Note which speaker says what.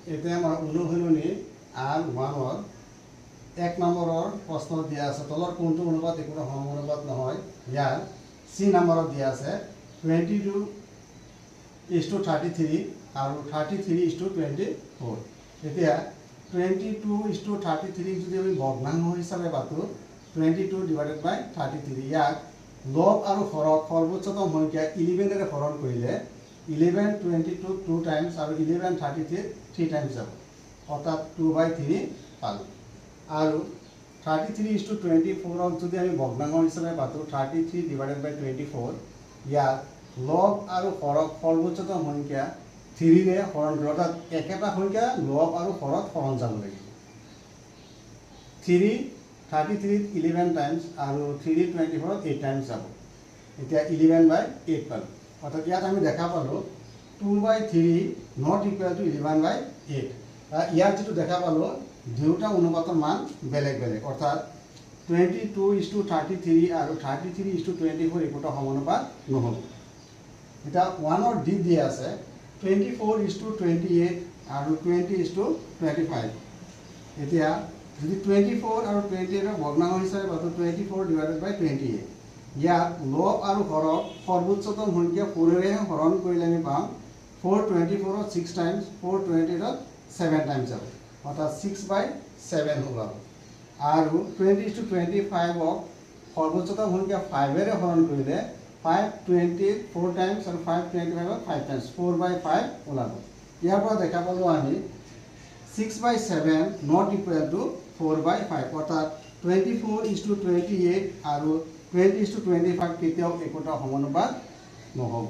Speaker 1: এতিয়া আমাৰ অনুশীলনী R1 এক নম্বৰৰ প্ৰশ্ন দিয়া আছে তলৰ কোনটো অনুপাত একোটা সমানুপাত নহয় ইয়াৰ সি নম্বৰত দিয়া আছে 22:33 আৰু 33:24 এতিয়া 22:33 যদি আমি ভগ্নাংশ হিচাপে পাতো 22/33 ইয়াক লব আৰু হৰক সৰ্বোচ্চতম সংখ্যা 11 এৰে হৰণ কৰিলে 11 22 2 টাইমছ আৰু 11 33 3 টাইমছ যাব অৰ্থাৎ 2/3 পালো আৰু 33:24 যদি আমি ভগ্নাংশ হিচাপে পাতো 33/24 ইয়াক লব আৰু হৰক সৰ্বোচ্চতম সংখ্যা 3 ৰে হৰণ কৰি অৰ্থাৎ একেটা সংখ্যা লব আৰু হৰত হৰণ যাব লাগিব 3 33 11 টাইমছ আৰু 3 24 8 টাইমছ যাব এতিয়া 11/8 পালো অৰ্থাৎ ইয়াত আমি দেখা পালো 2/3 নট ইকুৱেল টু 11/8 ইয়াত যেটো দেখা পালো দুটা অনুপাতৰ মান বেলেগ বেলেগ অৰ্থাৎ 22:33 আৰু 33:24 একোটা সমানুপাত নহব এটা 1 অৰ ডি দিয়া আছে 24:28 আৰু 20:25 এতিয়া যদি 24 আৰু 28 ৰ ভগ্নাংশ হিচাপে পাতো 24/28 ইয়াক লব আৰু হৰক সৰ্বোচ্চতম সংখ্যা 4 ৰে হৰণ কৰিলে আমি পাম 424 6 টাইমছ 428 7 টাইমছ যাব অৰ্থাৎ 6/7 ওলাব আৰু 20:25 সৰ্বোচ্চতম সংখ্যা 5 ৰে হৰণ কৰিলে 524 টাইমছ আৰু 525 5 টাইমছ 4/5 ওলাব ইয়াৰ পৰা দেখা পালো আমি 6/7 নট ইকুৱেল টু 4/5 অৰ্থাৎ 24:28 আৰু 20:25 কেতিয়াও একোটা সমানুপাত নহব